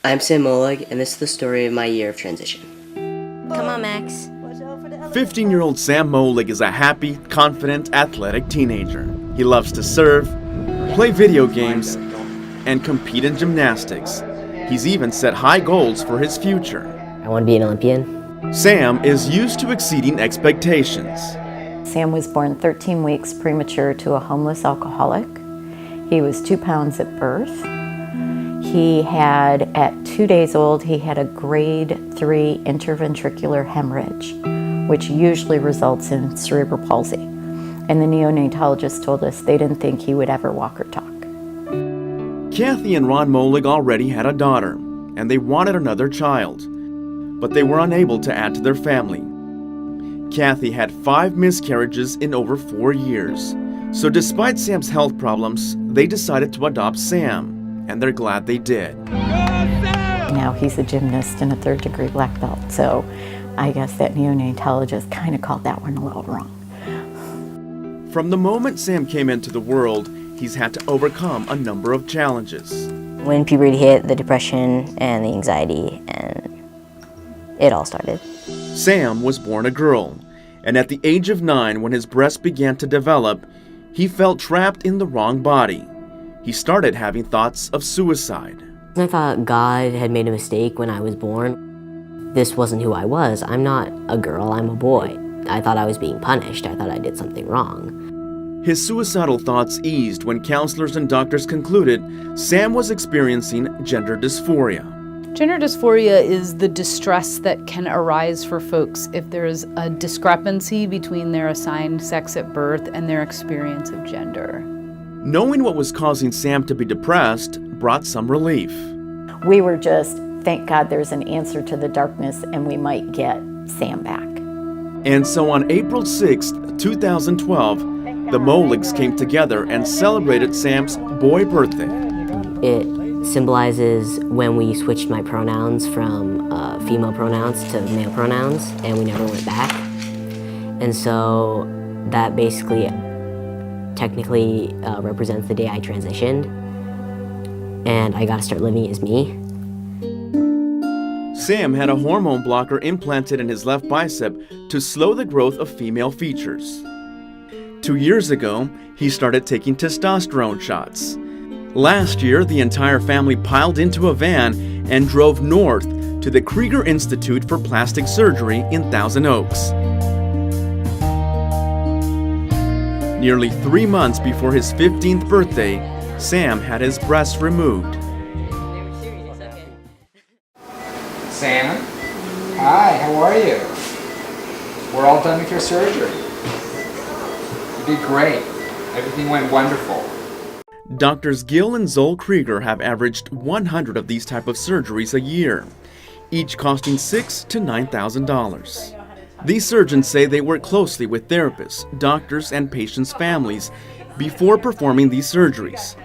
I'm Sam Molig, and this is the story of my year of transition. Come on, Max. 15-year-old Sam Molig is a happy, confident, athletic teenager. He loves to serve, play video games, and compete in gymnastics. He's even set high goals for his future. I want to be an Olympian. Sam is used to exceeding expectations. Sam was born 13 weeks premature to a homeless alcoholic. He was 2 pounds at birth. He had, at 2 days old, he had a grade 3 interventricular hemorrhage, which usually results in cerebral palsy. And the neonatologist told us they didn't think he would ever walk or talk. Kathy and Ron Molig already had a daughter, and they wanted another child, but they were unable to add to their family. Kathy had 5 miscarriages in over 4 years. So despite Sam's health problems, they decided to adopt Sam, and they're glad they did. Now he's a gymnast and a 3rd-degree black belt, so I guess that neonatologist kind of called that one a little wrong. From the moment Sam came into the world, he's had to overcome a number of challenges. When puberty hit, the depression and the anxiety, and it all started. Sam was born a girl, and at the age of 9, when his breast began to develop, he felt trapped in the wrong body. He started having thoughts of suicide. I thought God had made a mistake when I was born. This wasn't who I was. I'm not a girl, I'm a boy. I thought I was being punished. I thought I did something wrong. His suicidal thoughts eased when counselors and doctors concluded Sam was experiencing gender dysphoria. Gender dysphoria is the distress that can arise for folks if there is a discrepancy between their assigned sex at birth and their experience of gender. Knowing what was causing Sam to be depressed brought some relief. We were just, thank God there's an answer to the darkness and we might get Sam back. And so on April 6, 2012, the Moligs came together and celebrated Sam's boy birthday. It symbolizes when we switched my pronouns from female pronouns to male pronouns, and we never went back. And so that basically technically represents the day I transitioned, and I got to start living as me. Sam had a hormone blocker implanted in his left bicep to slow the growth of female features. 2 years ago, he started taking testosterone shots. Last year, the entire family piled into a van and drove north to the Krieger Institute for Plastic Surgery in Thousand Oaks. Nearly 3 months before his 15th birthday, Sam had his breasts removed. Sam? Hi, how are you? We're all done with your surgery. You did great. Everything went wonderful. Doctors Gil and Zoll Krieger have averaged 100 of these type of surgeries a year, each costing $6,000 to $9,000. These surgeons say they work closely with therapists, doctors, and patients' families before performing these surgeries.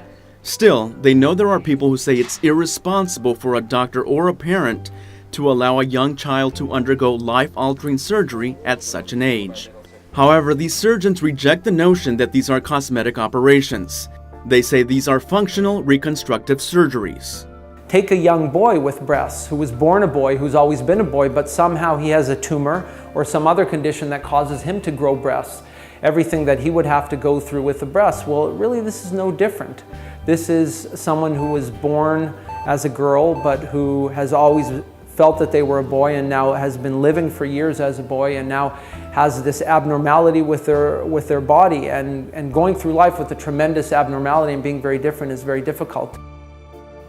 Still, they know there are people who say it's irresponsible for a doctor or a parent to allow a young child to undergo life-altering surgery at such an age. However, these surgeons reject the notion that these are cosmetic operations. They say these are functional reconstructive surgeries. Take a young boy with breasts who was born a boy, who's always been a boy, but somehow he has a tumor or some other condition that causes him to grow breasts. Everything that he would have to go through with the breasts, well, really this is no different. This is someone who was born as a girl, but who has always felt that they were a boy and now has been living for years as a boy and now has this abnormality with their body, and going through life with a tremendous abnormality and being very different is very difficult.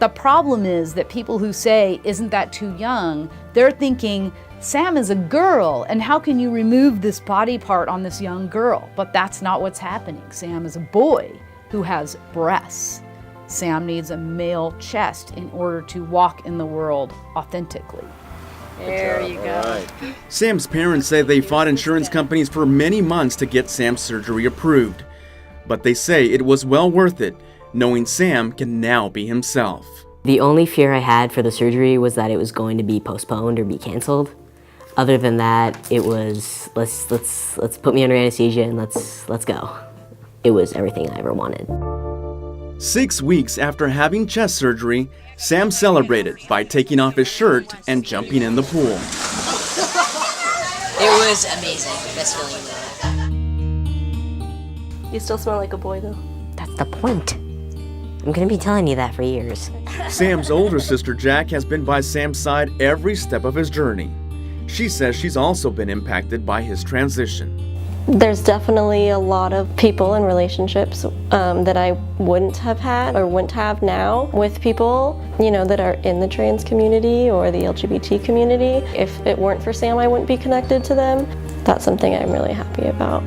The problem is that people who say, isn't that too young, they're thinking, Sam is a girl, and how can you remove this body part on this young girl? But that's not what's happening. Sam is a boy who has breasts. Sam needs a male chest in order to walk in the world authentically. There you go. Right. Sam's parents say they fought insurance companies for many months to get Sam's surgery approved. But they say it was well worth it, knowing Sam can now be himself. The only fear I had for the surgery was that it was going to be postponed or be canceled. Other than that, it was let's put me under anesthesia and let's go. It was everything I ever wanted. 6 weeks after having chest surgery, Sam celebrated by taking off his shirt and jumping in the pool. It was amazing. Best feeling in my life. You still smell like a boy, though. That's the point. I'm gonna be telling you that for years. Sam's older sister Jack has been by Sam's side every step of his journey. She says she's also been impacted by his transition. There's definitely a lot of people and relationships that I wouldn't have had or wouldn't have now with people, you know, that are in the trans community or the LGBT community. If it weren't for Sam, I wouldn't be connected to them. That's something I'm really happy about.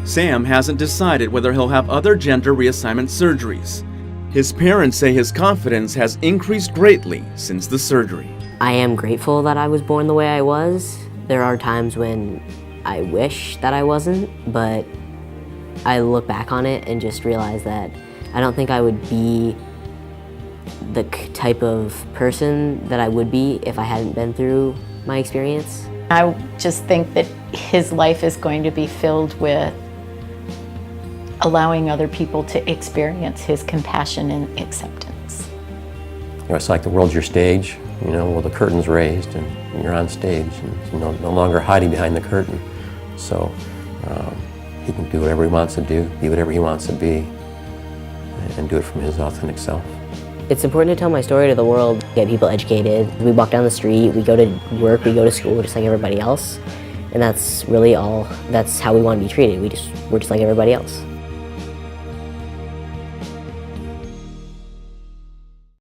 Sam hasn't decided whether he'll have other gender reassignment surgeries. His parents say his confidence has increased greatly since the surgery. I am grateful that I was born the way I was. There are times when I wish that I wasn't, but I look back on it and just realize that I don't think I would be the type of person that I would be if I hadn't been through my experience. I just think that his life is going to be filled with allowing other people to experience his compassion and acceptance. You know, it's like the world's your stage, you know, well, the curtain's raised and you're on stage and you're no longer hiding behind the curtain. So he can do whatever he wants to do, be whatever he wants to be, and do it from his authentic self. It's important to tell my story to the world, get people educated. We walk down the street, we go to work, we go to school just like everybody else. And that's really all, that's how we want to be treated. We're just like everybody else.